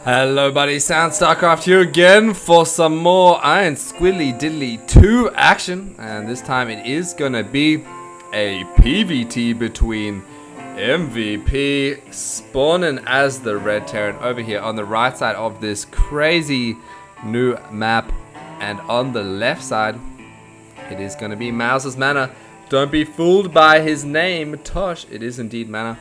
Hello buddy, StarCraft here again for some more Iron Squidly Diddly 2 action, and this time it is gonna be a PvT between MVP spawning as the Red Terran over here on the right side of this crazy new map, and on the left side it is gonna be Mouse's MaNa. Don't be fooled by his name, Tosh. It is indeed MaNa,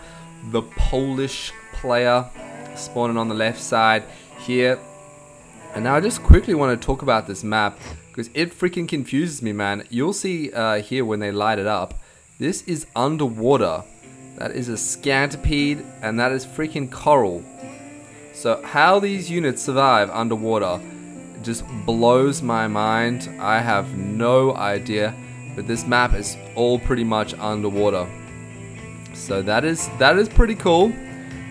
the Polish player, spawning on the left side here. And now I just quickly want to talk about this map because it freaking confuses me, man. You'll see here when they light it up, this is underwater, that is a scantipede, and that is freaking coral. So how these units survive underwater just blows my mind. I have no idea, but this map is all pretty much underwater, so that is pretty cool.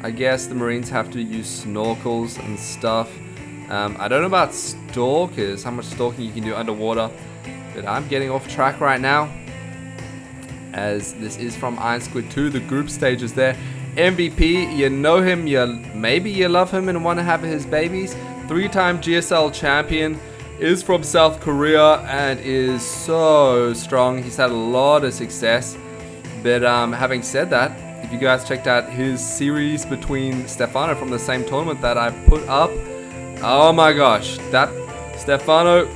I guess the Marines have to use snorkels and stuff. I don't know about stalkers, how much stalking you can do underwater, but I'm getting off track right now, as this is from Iron Squid 2, the group stages there. MVP, you know him, maybe you love him and want to have his babies. 3-time GSL champion, is from South Korea and is so strong. He's had a lot of success, but having said that, if you guys checked out his series between Stefano from the same tournament that I put up, oh my gosh, that Stefano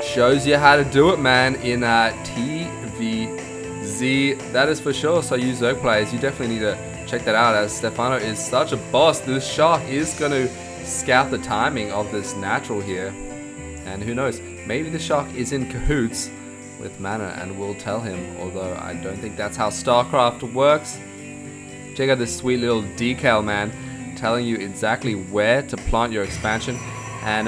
shows you how to do it, man, in TVZ, that is for sure. So you Zerg players, you definitely need to check that out, as Stefano is such a boss. This shark is going to scout the timing of this natural here, and who knows, maybe the shark is in cahoots with MaNa and we'll tell him, although I don't think that's how StarCraft works. Check out this sweet little decal, man, telling you exactly where to plant your expansion. And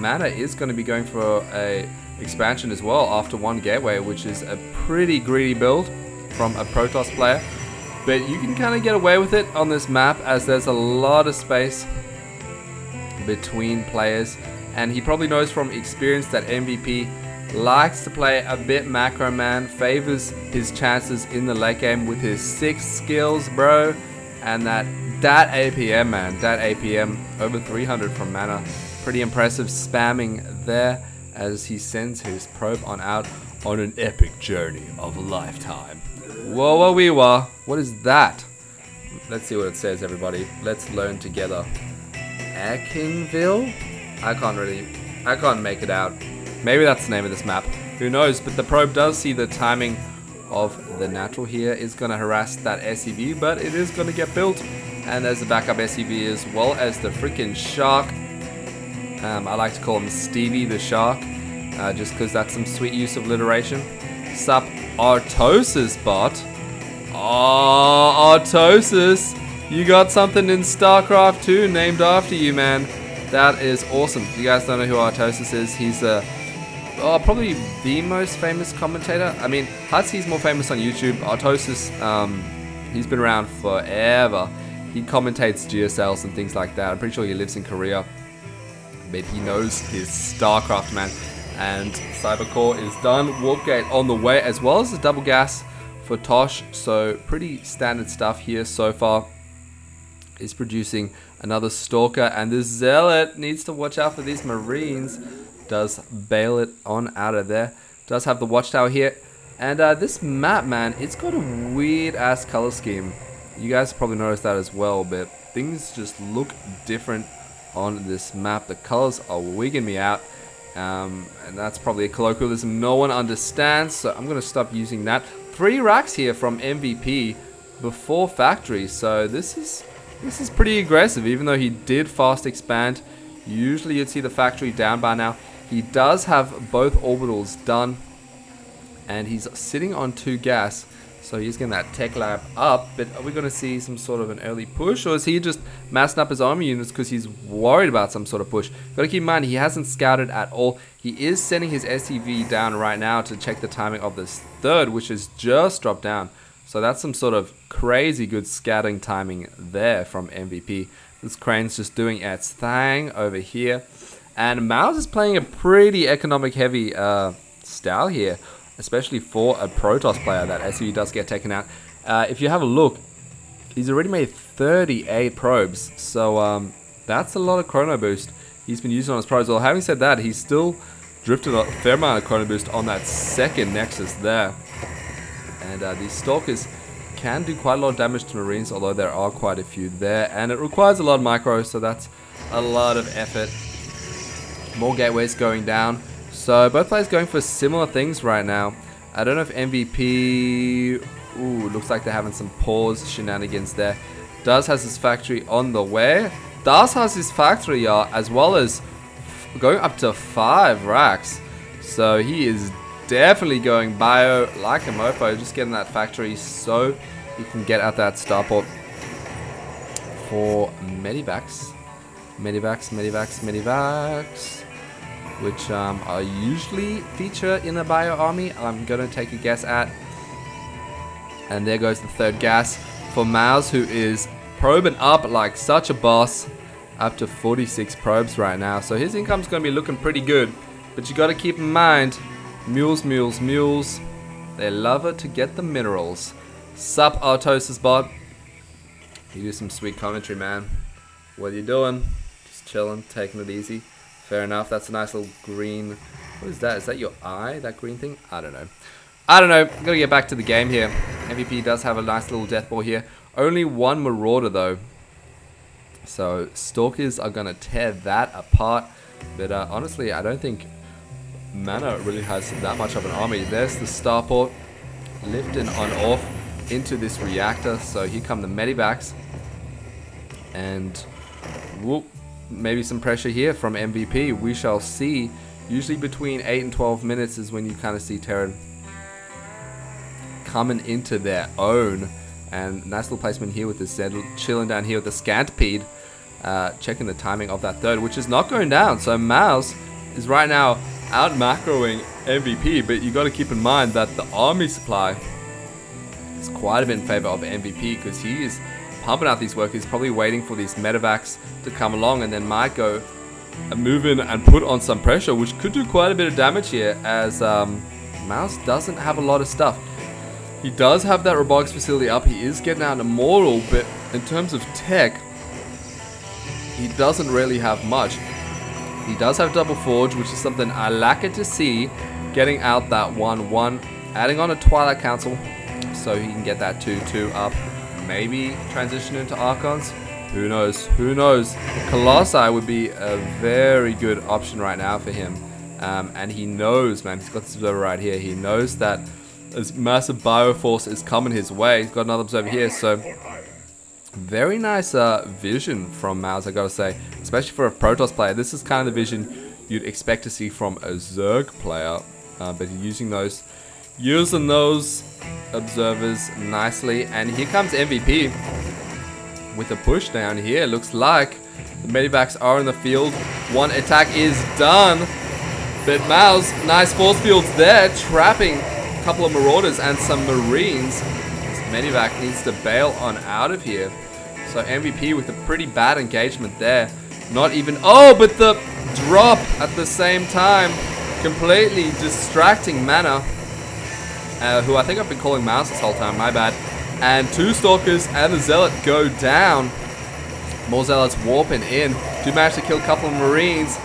MaNa is going to be going for a expansion as well after one gateway, which is a pretty greedy build from a Protoss player, but you can kind of get away with it on this map as there's a lot of space between players, and he probably knows from experience that MVP likes to play a bit macro, man, favors his chances in the late game with his 6 skills, bro, and that APM, man, that APM over 300 from MaNa, pretty impressive, spamming there as he sends his probe on out on an epic journey of a lifetime. Whoa, whoa, wee wah, what is that? Let's see what it says, everybody. Let's learn together. Akinville? I can't make it out. Maybe that's the name of this map, who knows, but the probe does see the timing of the natural here is going to harass that SCV, but it is going to get built, and there's a backup SCV as well as the freaking shark. I like to call him Stevie the Shark, just because that's some sweet use of alliteration. Sup, Artosis bot? Oh, Artosis, you got something in StarCraft 2 named after you, man. That is awesome. If you guys don't know who Artosis is, he's probably the most famous commentator. I mean, Hutsy's more famous on YouTube. Artosis, he's been around forever. He commentates GSLs and things like that. I'm pretty sure he lives in Korea, but he knows his StarCraft, man. And Cybercore is done. Warpgate on the way, as well as the double gas for Tosh. So pretty standard stuff here so far. Is producing another Stalker, and this Zealot needs to watch out for these Marines. Does bail it on out of there. Does have the watchtower here, and this map, man, it's got a weird ass color scheme. You guys probably noticed that as well, but things just look different on this map. The colors are wigging me out, and that's probably a colloquialism no one understands, so I'm gonna stop using that. 3 racks here from MVP before factory, so this is pretty aggressive, even though he did fast expand. Usually you'd see the factory down by now. He does have both orbitals done, and he's sitting on 2 gas, so he's getting that tech lab up. But are we going to see some sort of an early push, or is he just massing up his army units because he's worried about some sort of push? Got to keep in mind, he hasn't scouted at all. He is sending his SCV down right now to check the timing of this 3rd, which has just dropped down. So that's some sort of crazy good scouting timing there from MVP. This crane's just doing its thing over here. And Mouse is playing a pretty economic heavy style here, especially for a Protoss player. That SCV does get taken out. If you have a look, he's already made 38 probes. So That's a lot of chrono boost he's been using on his pros. Well, having said that, he's still drifted a fair amount of chrono boost on that second Nexus there. And these Stalkers can do quite a lot of damage to Marines, although there are quite a few there. And it requires a lot of micro, so that's a lot of effort. More gateways going down. So both players going for similar things right now. I don't know if MVP... Ooh, looks like they're having some pause shenanigans there. Does has his factory on the way. Does has his factory, as well as going up to 5 racks. So he is definitely going bio like a mofo, just getting that factory so he can get at that starport for medivacs. Medivacs, which are usually feature in a bio army. I'm gonna take a guess at. And there goes the third gas for Mouse, who is probing up like such a boss, up to 46 probes right now. So his income's going to be looking pretty good. But you got to keep in mind, mules, they love it to get the minerals. Sup, Artosis bot. You do some sweet commentary, man. What are you doing? Just chilling, taking it easy. Fair enough. That's a nice little green. What is that? Is that your eye, that green thing? I don't know. I'm gonna get back to the game here. MVP does have a nice little death ball here. Only one Marauder though. So Stalkers are gonna tear that apart. But honestly, I don't think MaNa really has that much of an army. There's the starport lifting on off into this reactor. So here come the medivacs. And whoop, maybe some pressure here from MVP. We shall see. Usually between 8 and 12 minutes is when you kind of see Terran coming into their own. And nice little placement here with the Zed, chilling down here with the Scantipede, checking the timing of that third, which is not going down. So Mouse is right now out macroing MVP, but you got to keep in mind that the army supply is quite a bit in favor of MVP, because he is pumping out these workers, probably waiting for these medevacs to come along, and then might go move in and put on some pressure, which could do quite a bit of damage here, as Mouse doesn't have a lot of stuff. He does have that robotics facility up. He is getting out immortal, but in terms of tech, he doesn't really have much. He does have double forge, which is something I like it to see. Getting out that 1-1, adding on a Twilight Council, so he can get that 2-2 up. Maybe transition into Archons. Who knows? Who knows? Colossi would be a very good option right now for him. And he knows, man, he's got this observer right here. He knows that this massive bioforce is coming his way. He's got another observer here, so very nice vision from Mouse, I gotta say, especially for a Protoss player. This is kind of the vision you'd expect to see from a Zerg player, but he's using those observers nicely. And here comes MVP with a push down here. Looks like the medivacs are in the field. One attack is done, but Mouse, nice force fields there, trapping couple of Marauders and some Marines. This medivac needs to bail on out of here. So MVP with a pretty bad engagement there. Not even... Oh, but the drop at the same time. Completely distracting MaNa, who I think I've been calling Mouse this whole time, my bad. And 2 Stalkers and a Zealot go down. More Zealots warping in. Do manage to kill a couple of Marines.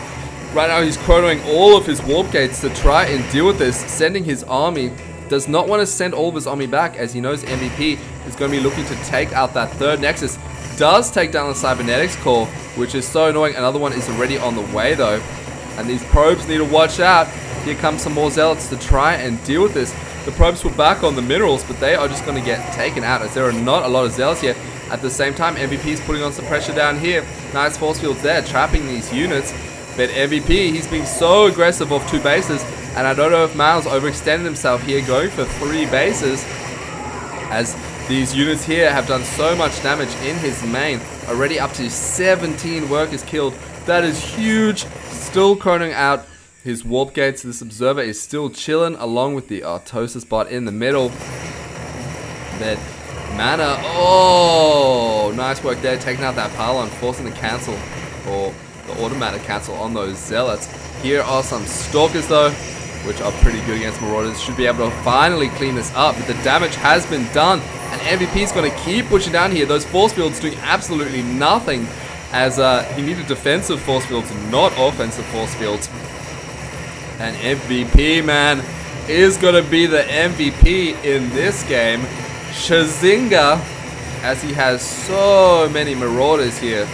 Right now he's chronoing all of his warp gates to try and deal with this, sending his army. Does not want to send all of his army back, as he knows MVP is going to be looking to take out that third Nexus. Does take down the Cybernetics core, which is so annoying. Another one is already on the way though. And these probes need to watch out. Here comes some more Zealots to try and deal with this. The probes were back on the minerals, but they are just going to get taken out, as there are not a lot of Zealots yet. At the same time, MVP is putting on some pressure down here. Nice force fields there, trapping these units. But MVP, he's being so aggressive off 2 bases, and I don't know if Miles overextended himself here, going for 3 bases, as these units here have done so much damage in his main. Already up to 17 workers killed. That is huge. Still chroning out his warp gates. This observer is still chilling, along with the Artosis bot in the middle. But MaNa, oh, nice work there, taking out that pylon, forcing the cancel, or the automatic cancel on those Zealots. Here are some Stalkers though, which are pretty good against Marauders. Should be able to finally clean this up, but the damage has been done, and MVP is going to keep pushing down here. Those force fields doing absolutely nothing as he needed defensive force fields, not offensive force fields. And MVP, man, is going to be the MVP in this game. Shazinga, as he has so many Marauders here.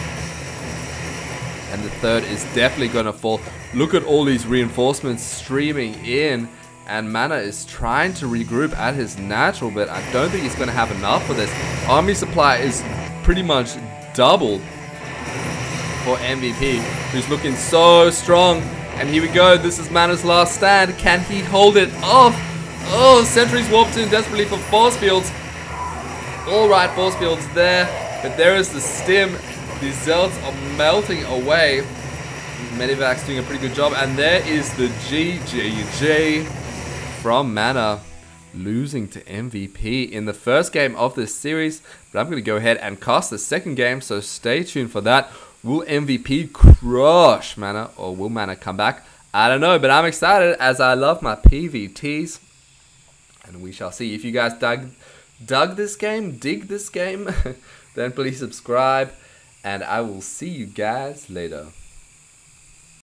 And the third is definitely going to fall. Look at all these reinforcements streaming in. And MaNa is trying to regroup at his natural, but I don't think he's going to have enough for this. Army supply is pretty much doubled for MVP, who's looking so strong. And here we go. This is MaNa's last stand. Can he hold it off? Oh, sentries warped in desperately for force fields. All right, force fields there. But there is the stim. These zealots are melting away. Medivac's doing a pretty good job. And there is the GGG from MaNa, losing to MVP in the first game of this series. But I'm going to go ahead and cast the second game, so stay tuned for that. Will MVP crush MaNa, or will MaNa come back? I don't know, but I'm excited as I love my PvTs. And we shall see. If you guys dig this game, then please subscribe. And I will see you guys later.